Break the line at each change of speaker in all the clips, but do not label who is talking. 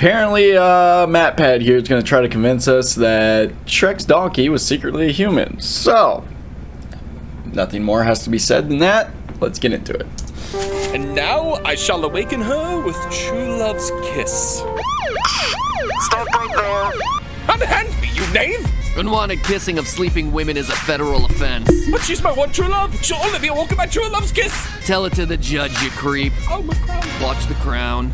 Apparently, MatPat here is going to try to convince us that Shrek's donkey was secretly a human. So, nothing more has to be said than that. Let's get into it.
And now I shall awaken her with true love's kiss.
Stop right there.
Unhand me, you knave!
Unwanted kissing of sleeping women is a federal offense.
But she's my one true love. She'll only be awoken by true love's kiss.
Tell it to the judge, you creep.
Oh, my crown.
Watch The Crown.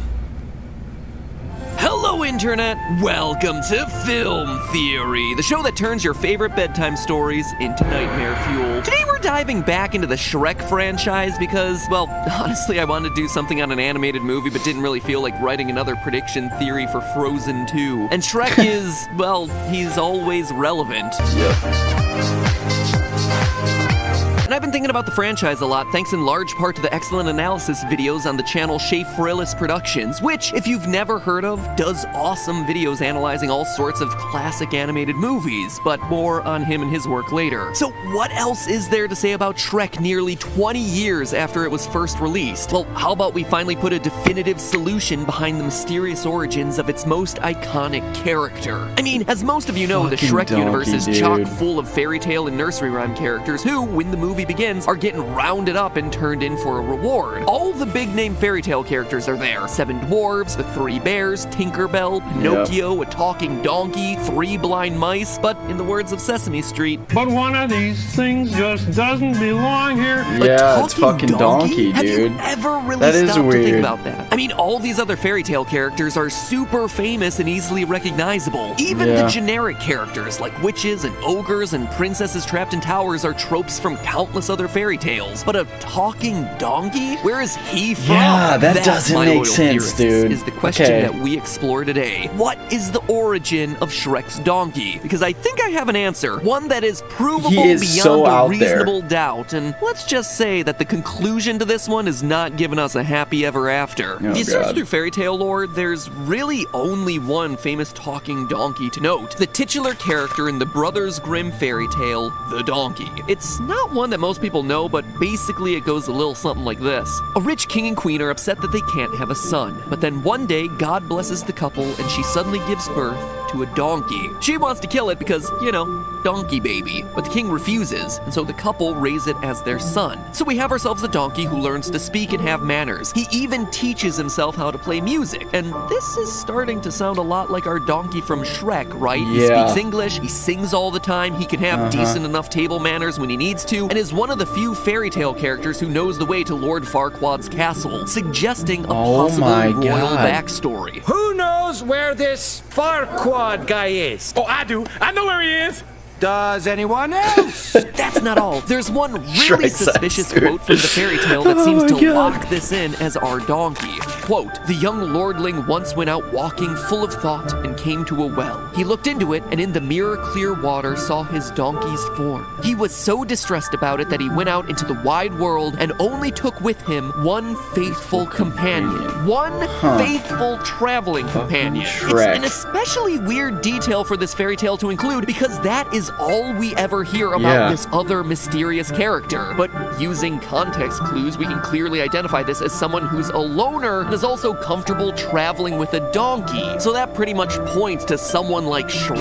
Hello, Internet! Welcome to Film Theory, the show that turns your favorite bedtime stories into nightmare fuel. Today we're diving back into the Shrek franchise because, well, honestly, I wanted to do something on an animated movie but didn't really feel like writing another prediction theory for Frozen 2. And Shrek is, well, he's always relevant. And I've been thinking about the franchise a lot, thanks in large part to the excellent analysis videos on the channel Shay Frillis Productions, which, if you've never heard of, does awesome videos analyzing all sorts of classic animated movies, but more on him and his work later. So what else is there to say about Shrek nearly 20 years after it was first released? Well, how about we finally put a definitive solution behind the mysterious origins of its most iconic character? I mean, as most of you know, the Shrek universe is chock full of fairy tale and nursery rhyme characters who, when the movie begins, are getting rounded up and turned in for a reward. All the big name fairy tale characters are there. 7 dwarves, the 3 bears, Tinkerbell, Pinocchio, a talking donkey, 3 blind mice, but in the words of Sesame Street,
but one of these things just doesn't belong here.
Yeah, it's fucking donkey, dude.
Have you ever really
That is
stopped to think
weird.
about that? I mean, all these other fairy tale characters are super famous and easily recognizable. Even the generic characters like witches and ogres and princesses trapped in towers are tropes from countless other fairy tales. But a talking donkey? Where is he from?
Yeah, that doesn't
my
make
loyal
sense,
theorists,
dude.
is the question
Okay.
that we explore today. What is the origin of Shrek's donkey? Because I think I have an answer. One that is provable
He is
beyond
so
a
out there.
reasonable doubt. And let's just say that the conclusion to this one is not giving us a happy ever after.
Oh,
if you search
God.
through fairy tale lore, there's really only one famous talking donkey to note. The titular character in the Brothers Grimm fairy tale, the donkey. It's not one that most people know, but basically it goes a little something like this. A rich king and queen are upset that they can't have a son. But then one day, God blesses the couple and she suddenly gives birth to a donkey. She wants to kill it because, you know, donkey baby. But the king refuses, and so the couple raise it as their son. So we have ourselves a donkey who learns to speak and have manners. He even teaches himself how to play music. And this is starting to sound a lot like our donkey from Shrek, right? He
Yeah.
speaks English, he sings all the time, he can have decent enough table manners when he needs to, and is one of the few fairy tale characters who knows the way to Lord Farquaad's castle, suggesting a possible
my
royal
God.
backstory.
Who knows where this Farquaad guy is?
Oh, I do. I know where he is.
Does anyone else?
That's not all. There's one really
Shrek
suspicious
sucks, dude.
quote from the fairy tale that
Oh
seems
my
to
God.
lock this in as our donkey. Quote, the young lordling once went out walking full of thought and came to a well. He looked into it and in the mirror clear water saw his donkey's form. He was so distressed about it that he went out into the wide world and only took with him one faithful companion. One faithful traveling companion. It's
Shrek.
an especially weird detail for this fairy tale to include because that is all we ever hear about
Yeah.
this other mysterious character. But using context clues, we can clearly identify this as someone who's a loner and is also comfortable traveling with a donkey. So that pretty much points to someone like Shrek,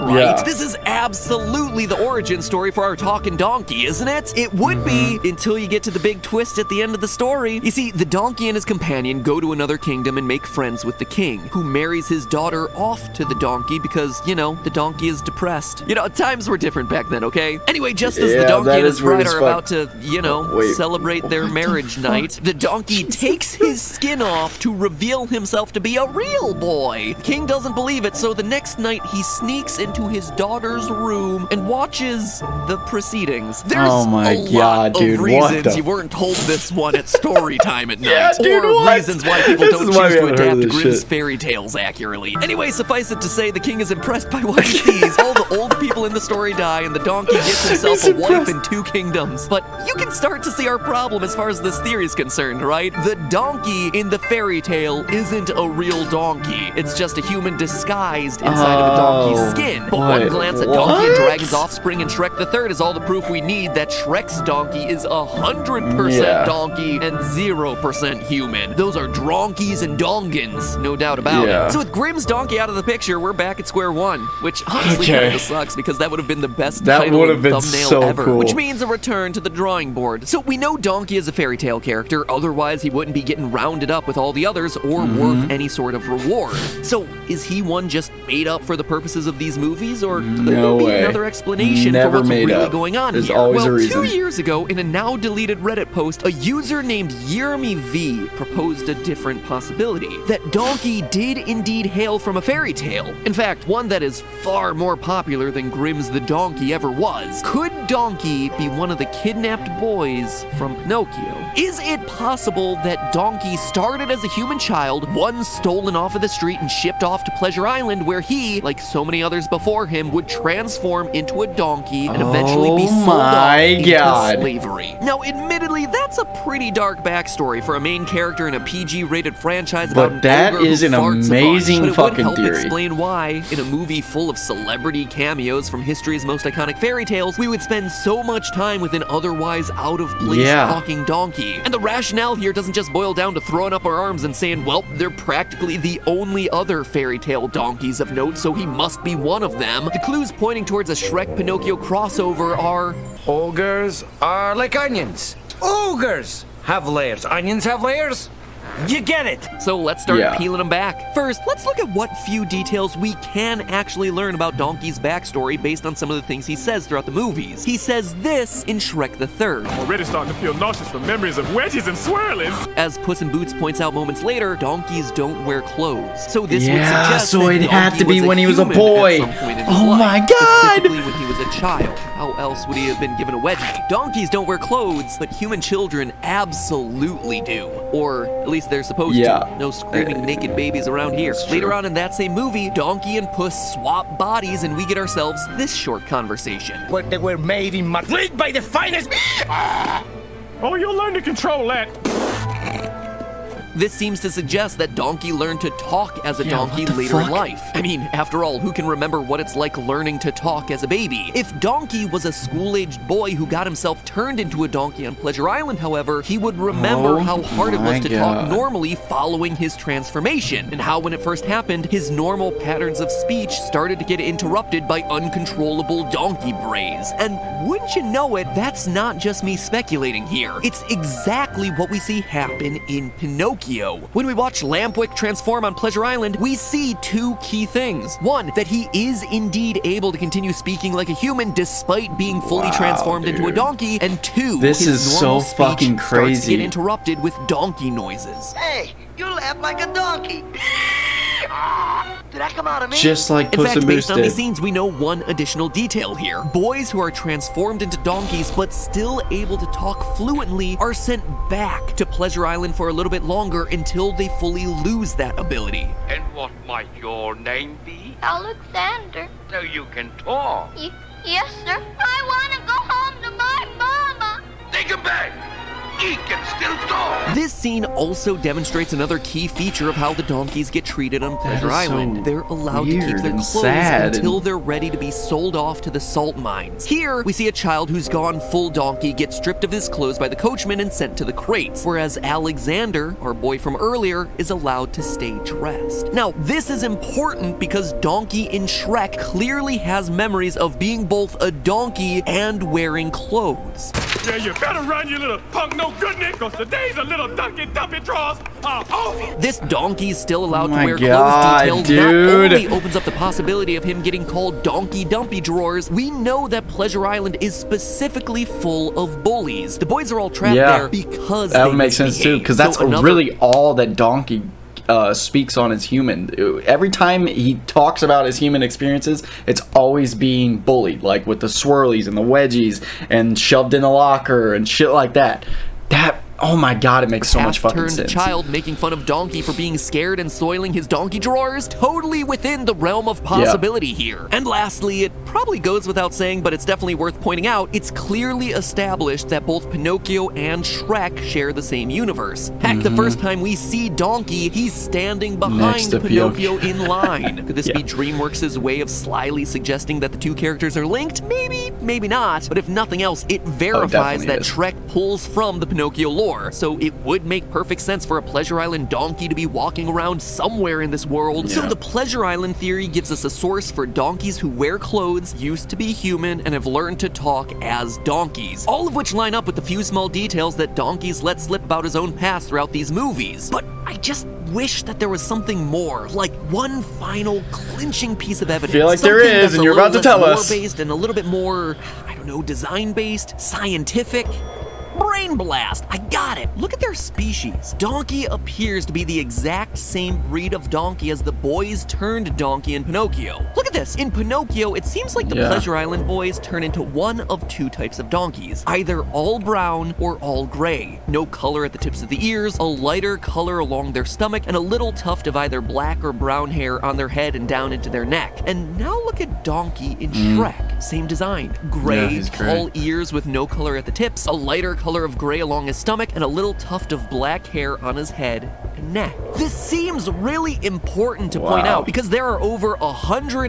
right?
Yeah.
This is absolutely the origin story for our talking donkey, isn't it? It would be until you get to the big twist at the end of the story. You see, the donkey and his companion go to another kingdom and make friends with the king, who marries his daughter off to the donkey because, you know, the donkey is depressed. You know, times were different back then, okay? Anyway, just as the
Yeah,
donkey
that
and his
is weird
bride
as
are
fuck.
about to, you know,
Wait,
celebrate their
what the
marriage
fuck?
night, the donkey takes his skin off to reveal himself to be a real boy. King doesn't believe it, so the next night he sneaks into his daughter's room and watches the proceedings. There's
Oh my
a lot
God,
of
dude, what
reasons
the
you weren't told this one at story time at night.
Yeah, dude,
or
what?
reasons why people
This
don't
is why
choose
we
to
haven't heard of
adapt
this
Grimm's
shit.
fairy tales accurately. Anyway, suffice it to say, the king is impressed by what he sees. All the old people in the story die, and the donkey gets himself
He's
a wife
impressed.
and 2 kingdoms. But you can let's start to see our problem as far as this theory is concerned, right? The donkey in the fairy tale isn't a real donkey. It's just a human disguised inside of a donkey's skin. But one glance at Donkey and Dragon's offspring in Shrek the Third is all the proof we need that Shrek's donkey is 100% donkey and 0% human. Those are dronkies and dongans, no doubt about it. So with Grimm's donkey out of the picture, we're back at square one, which honestly kind of sucks because that would have been the best title and thumbnail ever, which means a return to the drawing board. So we know Donkey is a fairy tale character, otherwise he wouldn't be getting rounded up with all the others or worth any sort of reward. So is he one just made up for the purposes of these movies, or could there be another explanation for what's really going on here? Well, 2 years ago, in a now deleted Reddit post, a user named Yermy V proposed a different possibility, that Donkey did indeed hail from a fairy tale. In fact, one that is far more popular than Grimm's The Donkey ever was. Could Donkey be one of the kidnapped boys from Pinocchio? Is it possible that Donkey started as a human child, was stolen off of the street and shipped off to Pleasure Island, where he, like so many others before him, would transform into a donkey and eventually be sold off into slavery? Now, admittedly, that's a pretty dark backstory for a main character in a PG-rated franchise about an ogre who farts a bunch, but it would help explain why, in a movie full of celebrity cameos from history's most iconic fairy tales, we would spend so much time with an otherwise out-of-place talking donkey. And the rationale here doesn't just boil down to throwing up our arms and saying, well, they're practically the only other fairy tale donkeys of note, so he must be one of them. The clues pointing towards a Shrek-Pinocchio crossover are...
Ogres are like onions. Ogres have layers. Onions have layers. You get it.
So let's start peeling them back. First, let's look at what few details we can actually learn about Donkey's backstory based on some of the things he says throughout the movies. He says this in Shrek the Third.
I'm already starting to feel nauseous from memories of wedges and swirlies.
As Puss in Boots points out moments later, donkeys don't wear clothes. So this would suggest
so
that
it had to be when he was a
human
boy.
at some point in his
Oh
life,
my God!
Specifically when he was a child. How else would he have been given a wedgie? Donkeys don't wear clothes, but human children absolutely do. Or at least they're supposed to. No screaming naked babies around here. Later on in that same movie, Donkey and Puss swap bodies and we get ourselves this short conversation.
But they were made in Madrid by the finest...
Oh, you'll learn to control that.
This seems to suggest that Donkey learned to talk as a donkey later in life. I mean, after all, who can remember what it's like learning to talk as a baby? If Donkey was a school-aged boy who got himself turned into a donkey on Pleasure Island, however, he would remember how hard it was to talk normally following his transformation, and how when it first happened, his normal patterns of speech started to get interrupted by uncontrollable donkey brays. And wouldn't you know it, that's not just me speculating here. It's exactly what we see happen in Pinocchio. When we watch Lampwick transform on Pleasure Island, we see two key things. One, that he is indeed able to continue speaking like a human despite being fully transformed into a donkey, and two, his normal speech starts to get interrupted with donkey noises.
Hey, you laugh like a donkey. Did that come out of me?
Just like Puss in
fact,
Boots
based on these
did.
scenes, we know one additional detail here. Boys who are transformed into donkeys but still able to talk fluently are sent back to Pleasure Island for a little bit longer until they fully lose that ability.
And what might your name be?
Alexander.
So you can talk.
Yes, sir. I want to go home to my mama.
Take him back. He can still talk.
This scene also demonstrates another key feature of how the donkeys get treated on Pleasure Island. They're allowed to keep their clothes until they're ready to be sold off to the salt mines. Here, we see a child who's gone full donkey get stripped of his clothes by the coachman and sent to the crates, whereas Alexander, our boy from earlier, is allowed to stay dressed. Now, this is important because Donkey in Shrek clearly has memories of being both a donkey and wearing clothes.
Yeah, you better run, you little punk no goodness, because today's a little Dunky Dumpy draws are over.
This donkey's still allowed to wear clothes detail not only opens up the possibility of him getting called Donkey Dumpy Drawers, we know that Pleasure Island is specifically full of bullies. The boys are all trapped there because
that would make sense too, because that's really all that Donkey speaks on as human. Every time he talks about his human experiences, it's always being bullied, like with the swirlies and the wedgies and shoved in the locker and shit like that. Oh my god, it makes so much fucking
Half-turned
sense.
child making fun of Donkey for being scared and soiling his donkey drawers, totally within the realm of possibility here. And lastly, it probably goes without saying, but it's definitely worth pointing out, it's clearly established that both Pinocchio and Shrek share the same universe. Heck, the first time we see Donkey, he's standing
Next
behind
to
Pinocchio in line. Could this
Yeah.
be DreamWorks' way of slyly suggesting that the two characters are linked? Maybe, maybe not. But if nothing else, it verifies
definitely
that
is.
Shrek pulls from the Pinocchio lore, so it would make perfect sense for a Pleasure Island donkey to be walking around somewhere in this world. So
Yeah.
the Pleasure Island theory gives us a source for donkeys who wear clothes, used to be human, and have learned to talk as donkeys. All of which line up with the few small details that donkeys let slip about his own past throughout these movies. But I just wish that there was something more, like one final clinching piece of evidence.
Feel like there
Something
is,
that's
and
a
you're
little
about to
less
tell us.
lore-based and a little bit more, I don't know, design-based, scientific. Brain blast! I got it! Look at their species. Donkey appears to be the exact same breed of donkey as the boys turned donkey in Pinocchio. Look at this! In Pinocchio, it seems like the
Yeah.
Pleasure Island boys turn into one of two types of donkeys, either all brown or all gray. No color at the tips of the ears, a lighter color along their stomach, and a little tuft of either black or brown hair on their head and down into their neck. And now look at Donkey in Shrek. Same design.
Yeah,
Gray,
he's gray.
tall ears with no color at the tips, a lighter color of gray along his stomach, and a little tuft of black hair on his head and neck. This seems really important to point
Wow.
out because there are over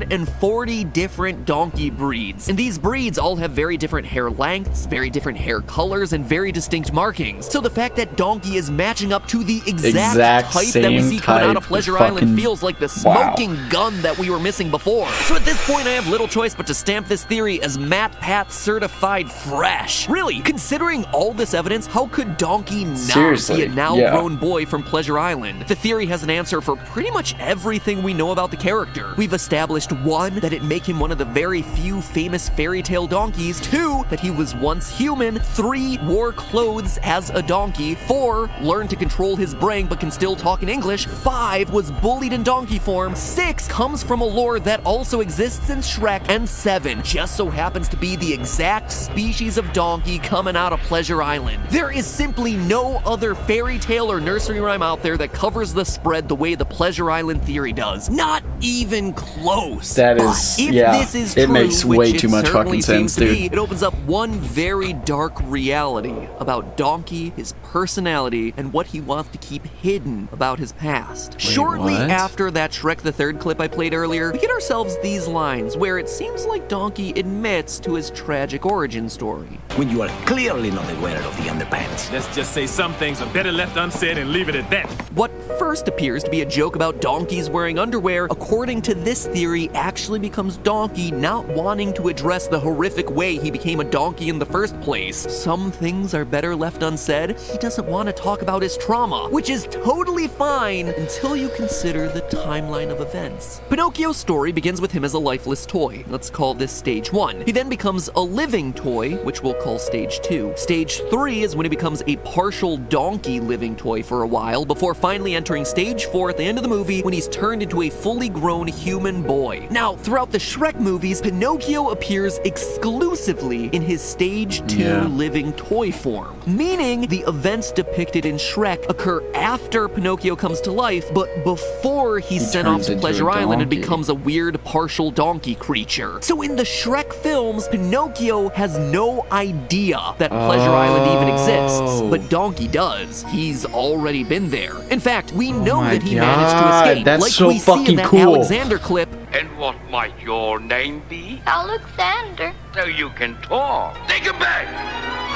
140 different donkey breeds, and these breeds all have very different hair lengths, very different hair colors, and very distinct markings. So the fact that Donkey is matching up to the exact type that we
same
see coming out of
type
Pleasure
of
Island
fucking-
feels like the
Wow.
smoking gun that we were missing before. So at this point, I have little choice but to stamp this theory as Matt Pat certified fresh. Really, considering all this evidence, how could Donkey not
Seriously,
be a now
yeah.
grown boy from Pleasure Island? The theory has an answer for pretty much everything we know about the character. We've established 1, that it make him one of the very few famous fairy tale donkeys. 2, that he was once human. 3, wore clothes as a donkey. 4, learned to control his brain but can still talk in English. 5, was bullied in donkey form. 6, comes from a lore that also exists in Shrek. And 7, just so happens to be the exact species of donkey coming out of Pleasure Island. There is simply no other fairy tale or nursery rhyme out there that covers the spread the way the Pleasure Island theory does. Not even close.
That
But
is-
if
yeah,
this is
it
true,
makes way
which
too
it
much
certainly
fucking sense,
seems to
dude.
be, it opens up one very dark reality about Donkey, his personality, and what he wants to keep hidden about his past. Shortly
what?
after that Shrek the Third clip I played earlier, we get ourselves these lines where it seems like Donkey admits to his tragic origin story.
When you are clearly not aware of the underpants.
Let's just say some things are better left unsaid and leave it at that.
What first appears to be a joke about donkeys wearing underwear, according to this theory, actually becomes Donkey not wanting to address the horrific way he became a donkey in the first place. Some things are better left unsaid. He doesn't want to talk about his trauma, which is totally fine until you consider the timeline of events. Pinocchio's story begins with him as a lifeless toy. Let's call this stage 1. He then becomes a living toy, which we'll call stage 2. Stage 3 is when he becomes a partial donkey living toy for a while, before finally entering stage 4 at the end of the movie when he's turned into a fully grown human boy. Now, throughout the Shrek movies, Pinocchio appears exclusively in his stage 2
Yeah.
living toy form, meaning the events depicted in Shrek occur after Pinocchio comes to life, but before he's sent off
turns
to
into
Pleasure
a
Island and
donkey.
becomes a weird partial donkey creature. So in the Shrek films, Pinocchio has no idea that Pleasure Island even exists, but Donkey does. He's already been there. In fact, we know
my
that he managed to
God,
escape,
that's
like
so
we see in
fucking
that
cool.
Alexander clip.
And what might your name be?
Alexander.
So you can talk. Take him back.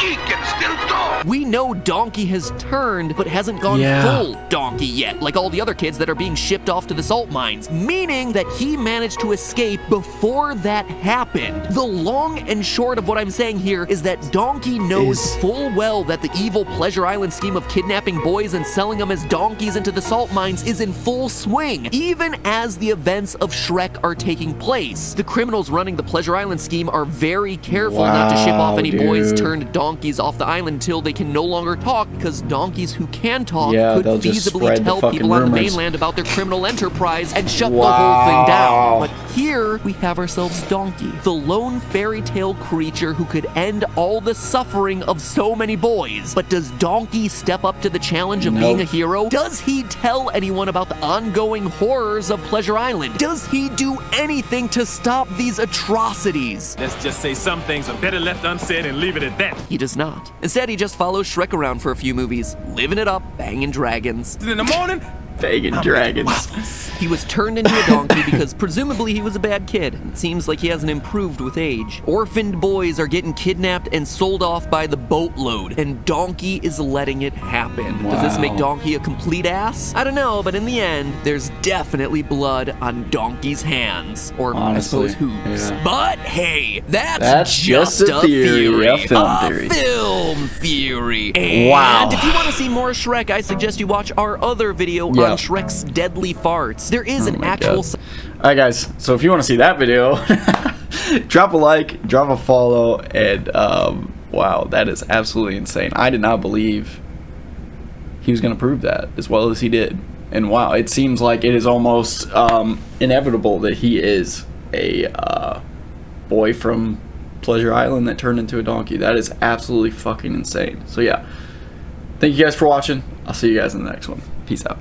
He can still talk.
We know Donkey has turned, but hasn't gone
Yeah.
full donkey yet, like all the other kids that are being shipped off to the salt mines, meaning that he managed to escape before that happened. The long and short of what I'm saying here is that Donkey knows full well that the evil Pleasure Island scheme of kidnapping boys and selling them as donkeys into the salt mines is in full swing, even as the events of Shrek are taking place. The criminals running the Pleasure Island scheme are very careful not to ship off
Wow,
any boys
dude.
turned donkeys off the island until they can no longer talk, because donkeys who can talk
Yeah,
could
they'll just
feasibly
spread the
tell
fucking
people on the
rumors.
mainland about their criminal enterprise and shut the whole thing down. But here we have ourselves Donkey, the lone fairy tale creature who could end all the suffering of so many boys. But does Donkey step up to the challenge of being a hero? Does he tell anyone about the ongoing horrors of Pleasure Island? Does he do anything to stop these atrocities?
Let's just say some things are better left unsaid and leave it at that.
He does not. Instead, he just follows Shrek around for a few movies, living it up, banging dragons.
In the morning,
Banging dragons.
He was turned into a donkey because presumably he was a bad kid. It seems like he hasn't improved with age. Orphaned boys are getting kidnapped and sold off by the boatload, and Donkey is letting it happen. Does this make Donkey a complete ass? I don't know, but in the end, there's definitely blood on Donkey's hands. Or
Honestly,
I suppose hooves.
yeah.
But hey, that's just a
theory. A film
A
theory.
film theory. And
Wow.
if you want to see more Shrek, I suggest you watch our other video on Shrek's deadly farts. There is an actual...
Alright guys, so if you want to see that video, drop a like, drop a follow, and wow, that is absolutely insane. I did not believe he was going to prove that as well as he did. And wow, it seems like it is almost inevitable that he is a boy from Pleasure Island that turned into a donkey. That is absolutely fucking insane. So yeah, thank you guys for watching. I'll see you guys in the next one. Peace out.